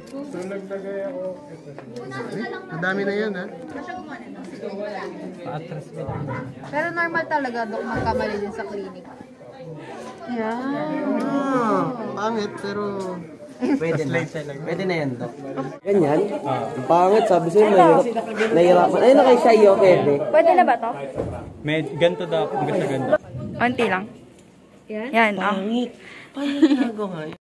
So, naglagay ako. Madami na yan, ha? Pero normal talaga, Dok, magkamali din sa clinic. Pangit, pero... Pwede na. Pwede na yan, Dok. Ganyan? Ang pangit, sabi sa'yo, nahihirapan. Ayun na kay Shayo, pwede. Pwede na ba to? May ganito daw, hanggang sa ganito. Unti lang. Yan. Pangit. Paano ginagawa?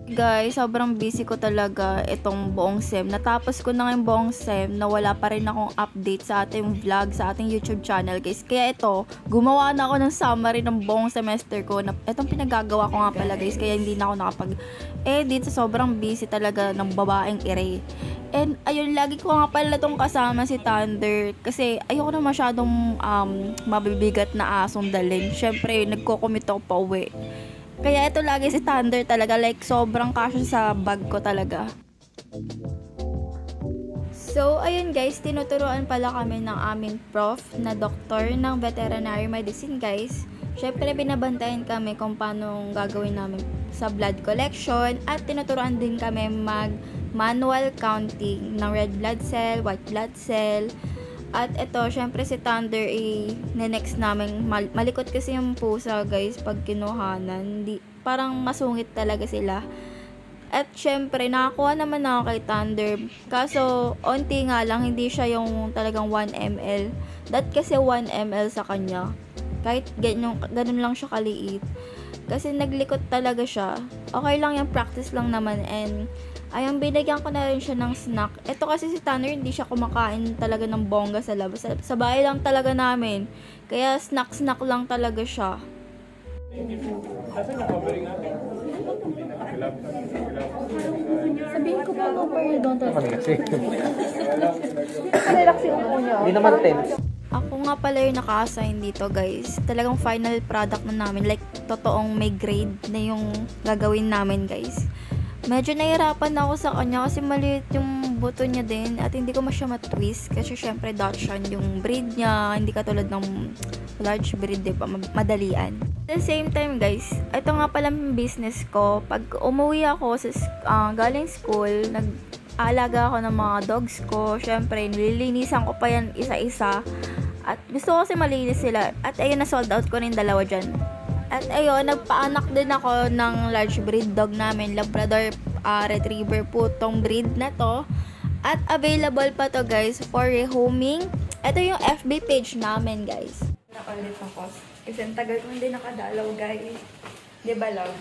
Guys, sobrang busy ko talaga itong buong SEM. Natapos ko na yung buong SEM na wala pa rin akong update sa ating vlog, sa ating YouTube channel, guys. Kaya ito, gumawa na ako ng summary ng buong semester ko. Itong pinagagawa ko nga pala, guys. Kaya hindi na ako nakapag-edit. Sobrang busy talaga ng babaeng ire. And ayun, lagi ko nga pala itong kasama si Thunder. Kasi ayoko na masyadong mabibigat na asong dalhin. Syempre, nagko-commit ako pa uwi. Kaya ito lagi si Thunder talaga, like sobrang kasya sa bag ko talaga. So, ayun guys, tinuturuan pala kami ng aming prof na doktor ng veterinary medicine, guys. Syempre, binabantayan kami kung paano gagawin namin sa blood collection at tinuturuan din kami mag-manual counting ng red blood cell, white blood cell. At ito, syempre si Thunder next namin, malikot kasi yung pusa, guys, pag kinuhanan. Parang masungit talaga sila. At syempre, nakakuha naman ako kay Thunder. Kaso, onti nga lang, hindi siya yung talagang 1 ml. Kasi 1 ml sa kanya. Kahit ganun lang siya kaliit. Kasi naglikot talaga siya. Okay lang yung practice lang naman. And ayun, binigyan ko na rin siya ng snack. Ito kasi si Tanner, hindi siya kumakain talaga ng bongga sa labas. Sa bahay lang talaga namin. Kaya snack-snack lang talaga siya. Sabihin ko pa ito pa yung don't touch. Relax yung upo niyo. Hindi naman tense. Ako nga pala yung naka-assign dito, guys. Talagang final product na namin. Like, totoong may grade na yung gagawin namin, guys. Medyo nahirapan ako sa kanya kasi maliit yung buto niya din at hindi ko masya matwist kasi syempre Dachshund yung breed niya, hindi katulad ng large breed, diba? Madalian. At the same time, guys, ito nga pala yung business ko. Pag umuwi ako sa galing school, nag-aalaga ako ng mga dogs ko. Syempre, nililinisan ko pa yan isa-isa. At gusto ko kasi malinis sila. At ayun, na-sold out ko na yung dalawa dyan. At ayun, nagpaanak din ako ng large breed dog namin, Labrador Retriever po tong breed na to. At available pa to, guys, for rehoming. Ito yung FB page namin, guys. Nakulit ako. Kasi ang tagal ko hindi nakadalaw, guys. Di ba, love?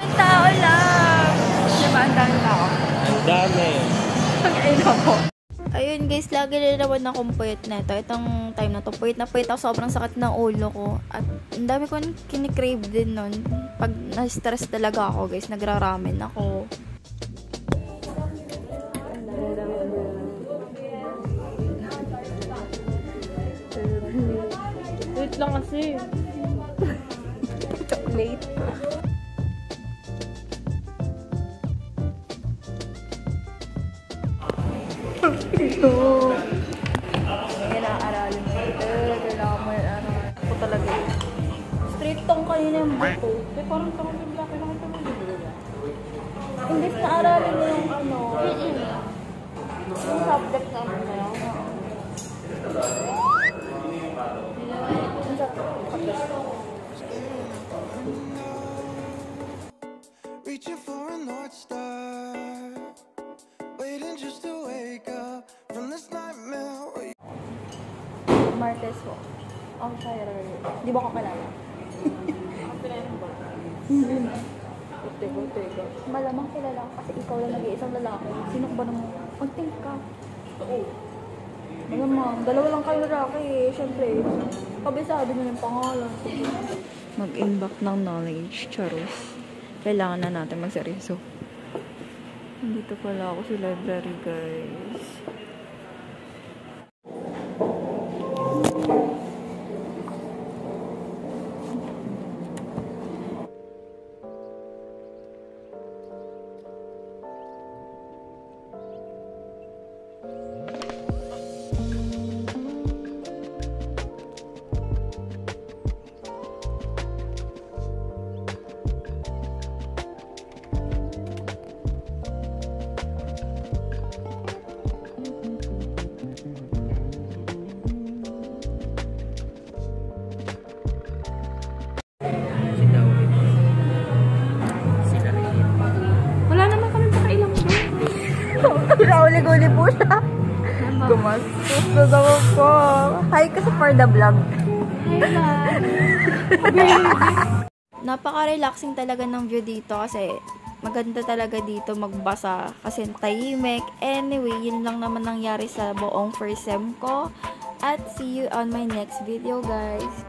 Ang tao lang! Di ba, ang dami tao? Ang dami. Pag-ain ako. Ayun guys, lagi na naman akong puyat na ito. Itong time na to, puyat na puyat ako. Sobrang sakit ng ulo ko. At ang dami ko kinikrave din nun. Pag na-stress talaga ako guys, nagraramen ako. Wait lang kasi. Chocolate. Ito. Kailangan-aralin mo ito. Kailangan mo yung ako talaga. Straight tong kanina yung buto. Eh, parang kang bigla. Kailangan ito mo bigla. Hindi na-aralin mo yung ano. Yung subject namin na yun. Reaching for a North Star, waiting just to wake up from this nightmare. Martes po. Ang Tyler. Di ba ko kalala? Hindi na. Teka. Malamang kilala kasi ikaw lang nag-iisang lalaki. Sino ba naman? Mag-think ka. Oo. Malamang. Dalawa lang kayo lalaki eh. Siyempre. Kabisado nyo yung pangalan. Mag-imbak ng knowledge. Charos. Kailangan na natin magseryoso. Dito pala ako sa library, guys. Nauli-guli po siya. Gumastos na naman po. Hi kasi for the vlog. Napaka-relaxing talaga ng view dito kasi maganda talaga dito magbasa kasi tahimik. Anyway, yun lang naman nangyari sa buong first sem ko. At see you on my next video, guys.